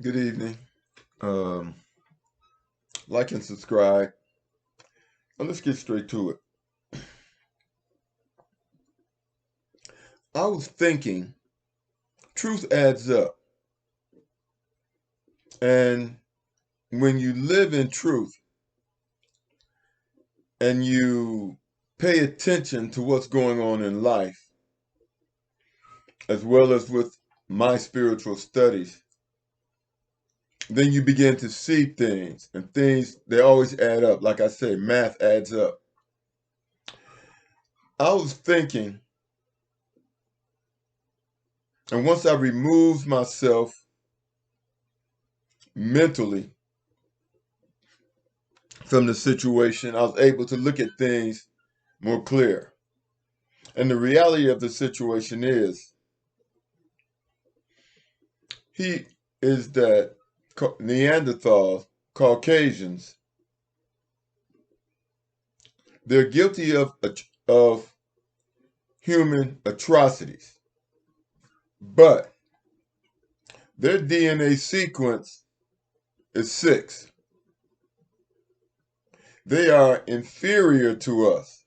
Good evening. Um, like and subscribe. Let's get straight to it. I was thinking, truth adds up. And when you live in truth and you pay attention to what's going on in life, as well as with my spiritual studies, then you begin to see things, and things, they always add up. Like I say, math adds up. I was thinking, and once I removed myself mentally from the situation, I was able to look at things more clear. And the reality of the situation is, he is that Neanderthals, Caucasians, they're guilty of human atrocities, but their DNA sequence is 6. They are inferior to us.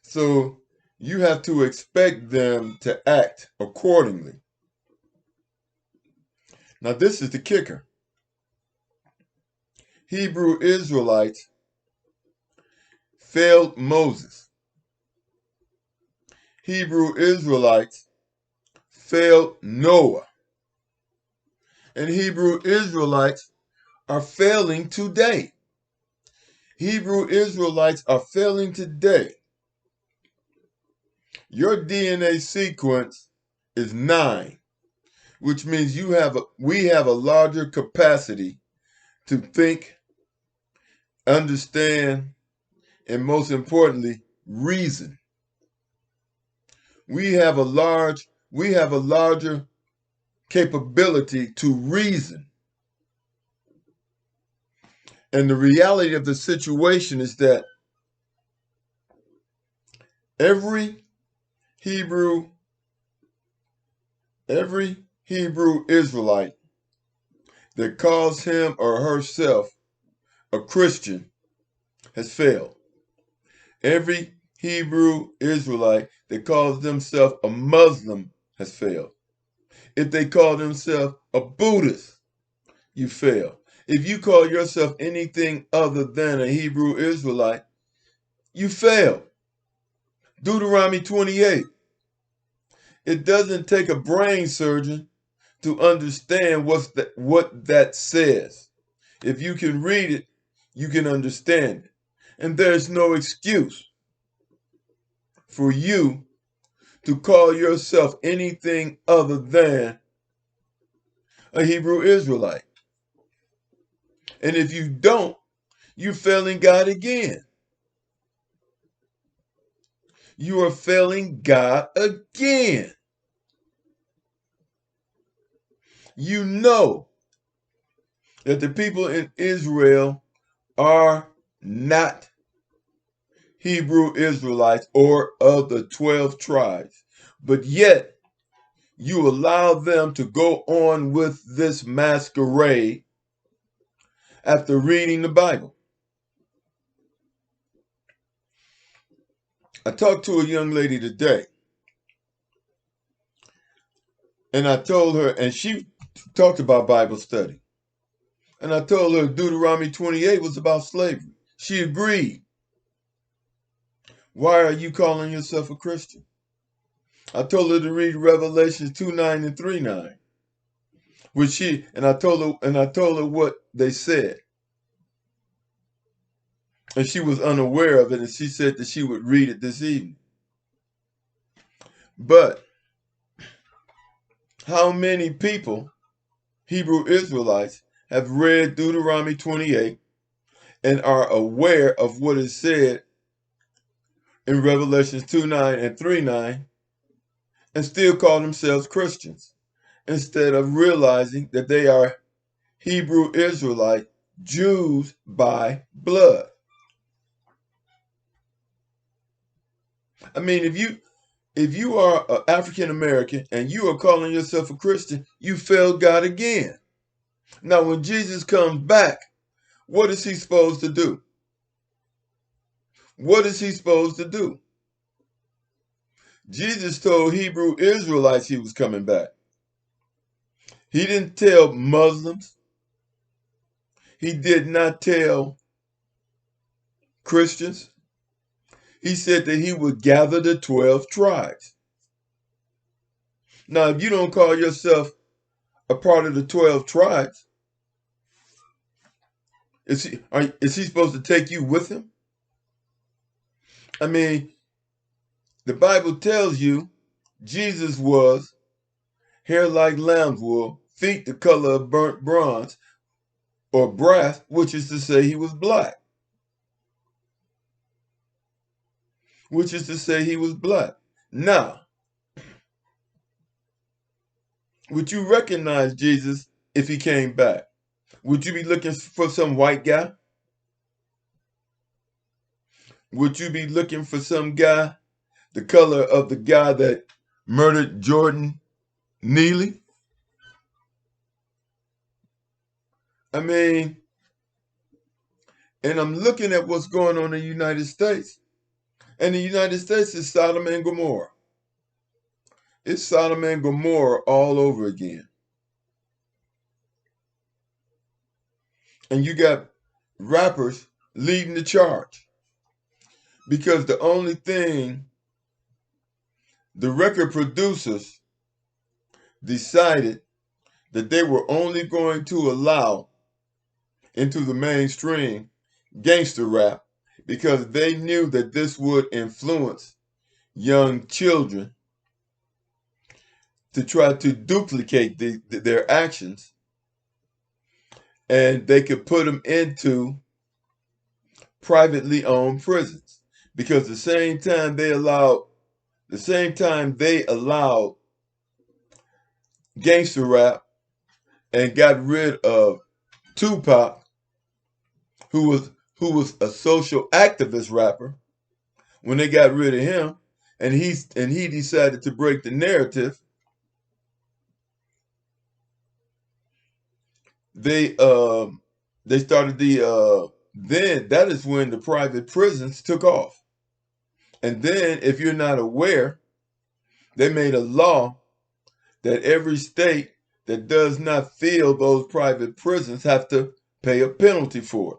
So you have to expect them to act accordingly. Now, this is the kicker. Hebrew Israelites failed Moses. Hebrew Israelites failed Noah. And Hebrew Israelites are failing today. Hebrew Israelites are failing today. Your DNA sequence is 9, which means we have a larger capacity to think, understand, and most importantly, reason. We have a larger capability to reason. And the reality of the situation is that every Hebrew every Hebrew Israelite that calls him or herself a Christian has failed. Every Hebrew Israelite that calls themselves a Muslim has failed. If they call themselves a Buddhist, you fail. If you call yourself anything other than a Hebrew Israelite, you fail. Deuteronomy 28. It doesn't take a brain surgeon to understand what that says. If you can read it, you can understand it. And there's no excuse for you to call yourself anything other than a Hebrew Israelite. And if you don't, you're failing God again. You are failing God again. You know that the people in Israel are not Hebrew Israelites or of the 12 tribes, but yet you allow them to go on with this masquerade after reading the Bible. I talked to a young lady today, and I told her, and she talked about Bible study. And I told her Deuteronomy 28 was about slavery. She agreed. Why are you calling yourself a Christian? I told her to read Revelations 2:9 and 3:9. Which she and I told her what they said. And she was unaware of it, and she said that she would read it this evening. But how many people, Hebrew Israelites, have read Deuteronomy 28 and are aware of what is said in Revelations 2:9 and 3:9 and still call themselves Christians instead of realizing that they are Hebrew Israelite Jews by blood? I mean, if you are African American and you are calling yourself a Christian, you failed God again. Now, when Jesus comes back, what is he supposed to do? What is he supposed to do? Jesus told Hebrew Israelites he was coming back. He didn't tell Muslims. He did not tell Christians. He said that he would gather the 12 tribes. Now, if you don't call yourself a part of the 12 tribes, is he supposed to take you with him? I mean, the Bible tells you Jesus was hair like lamb's wool, feet the color of burnt bronze or brass, which is to say he was black. Which is to say he was black. Now, would you recognize Jesus if he came back? Would you be looking for some white guy? Would you be looking for some guy the color of the guy that murdered Jordan Neely? I mean, and I'm looking at what's going on in the United States. And the United States is Sodom and Gomorrah. It's Sodom and Gomorrah all over again. And you got rappers leading the charge. Because the only thing the record producers decided that they were only going to allow into the mainstream gangster rap because they knew that this would influence young children to try to duplicate their actions, and they could put them into privately owned prisons. Because the same time they allowed gangster rap and got rid of Tupac, who was a social activist rapper, when they got rid of him and he decided to break the narrative, they started then that is when the private prisons took off. And then, if you're not aware, they made a law that every state that does not fill those private prisons have to pay a penalty for it.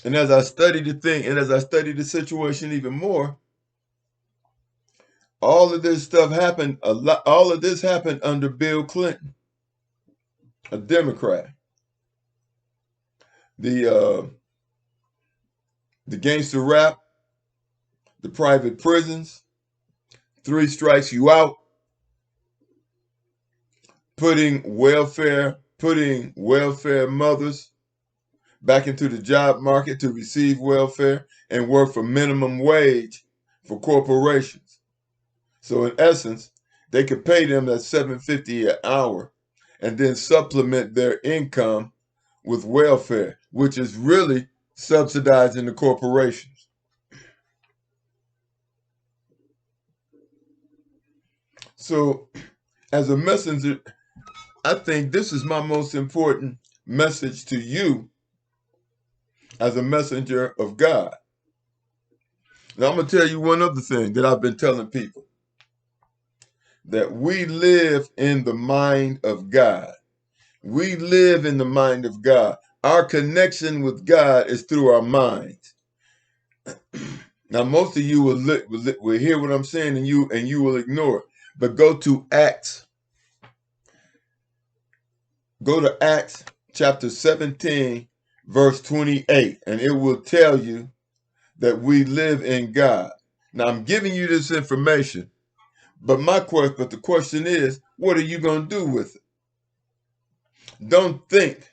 And as I studied the thing, and as I studied the situation even more, all of this stuff happened all of this happened under Bill Clinton, a Democrat. The gangster rap, the private prisons, 3 strikes you out, putting welfare mothers back into the job market to receive welfare and work for minimum wage for corporations. So in essence, they could pay them that $7.50 an hour and then supplement their income with welfare, which is really subsidizing the corporations. So as a messenger, I think this is my most important message to you as a messenger of God. Now I'm going to tell you one other thing that I've been telling people. That we live in the mind of God. We live in the mind of God. Our connection with God is through our minds. Now, most of you will hear what I'm saying, and you will ignore it. But go to Acts. Go to Acts chapter 17, verse 28, and it will tell you that we live in God. Now, I'm giving you this information, but the question is, what are you going to do with it? Don't think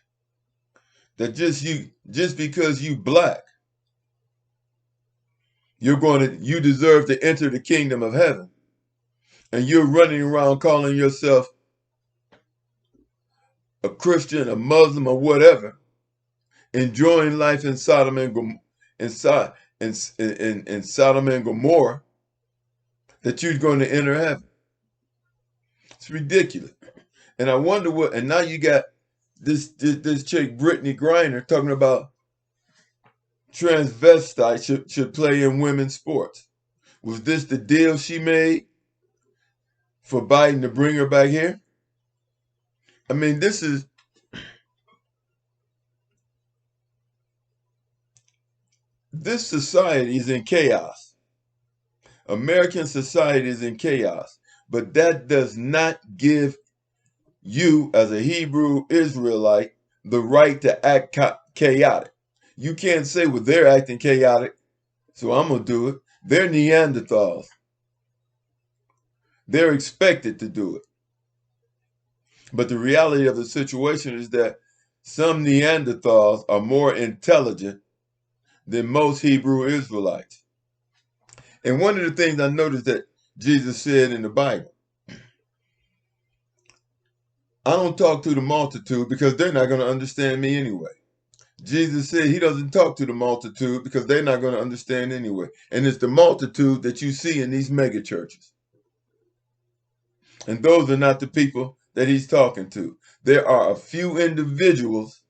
that just because you black, you deserve to enter the kingdom of heaven. And you're running around calling yourself a Christian, a Muslim, or whatever, enjoying life in Sodom and Gomorrah, that you're going to enter heaven. It's ridiculous. And I wonder what, and now you got this chick, Brittany Griner, talking about transvestites should play in women's sports. Was this the deal she made for Biden to bring her back here? I mean, this society is in chaos. American society is in chaos. But that does not give you, as a Hebrew Israelite, the right to act chaotic. You can't say, well, they're acting chaotic, so I'm going to do it. They're Neanderthals. They're expected to do it. But the reality of the situation is that some Neanderthals are more intelligent than most Hebrew Israelites. And one of the things I noticed that Jesus said in the Bible, I don't talk to the multitude because they're not going to understand me anyway. Jesus said he doesn't talk to the multitude because they're not going to understand anyway. And it's the multitude that you see in these mega churches. And those are not the people that he's talking to. There are a few individuals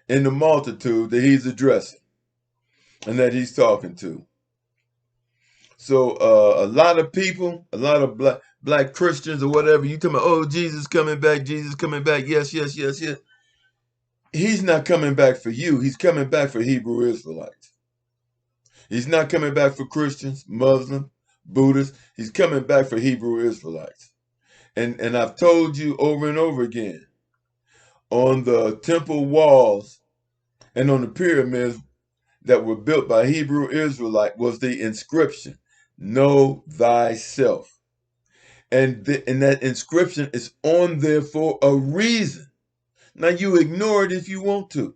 in the multitude that he's addressing and that he's talking to. So a lot of people, a lot of black Christians or whatever, you talking about, oh, Jesus coming back, Jesus coming back. Yes, yes, yes, yes. He's not coming back for you. He's coming back for Hebrew Israelites. He's not coming back for Christians, Muslims, Buddhists. He's coming back for Hebrew Israelites. And I've told you over and over again, on the temple walls and on the pyramids that were built by Hebrew Israelite was the inscription, know thyself. And that inscription is on there for a reason. Now you ignore it if you want to.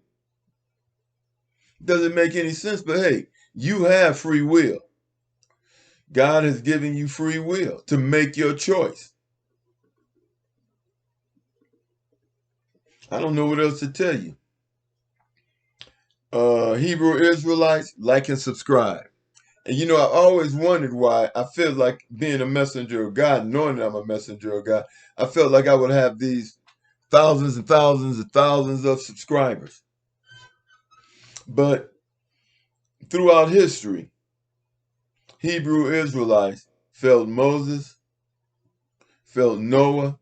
Doesn't make any sense, but hey, you have free will. God has given you free will to make your choice. I don't know what else to tell you. Hebrew Israelites, like and subscribe. And you know, I always wondered why I feel like being a messenger of God, knowing that I'm a messenger of God, I felt like I would have these thousands and thousands and thousands of subscribers. But throughout history, Hebrew Israelites felt Moses, felt Noah,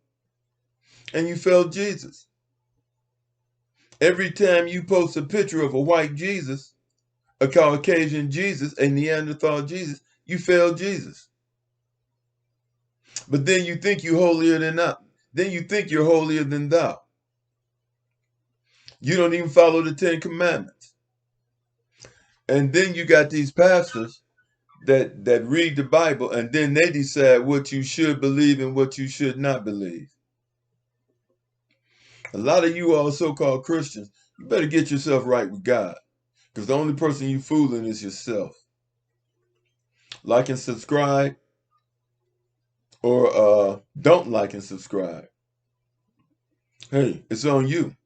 and you felt Jesus. Every time you post a picture of a white Jesus, a Caucasian Jesus, a Neanderthal Jesus, you failed Jesus. But then you think you're holier than thou. Then you think you're holier than thou. You don't even follow the 10 Commandments. And then you got these pastors that read the Bible and then they decide what you should believe and what you should not believe. A lot of you all so-called Christians, you better get yourself right with God. Because the only person you fooling is yourself. Like and subscribe, or don't like and subscribe. Hey, it's on you.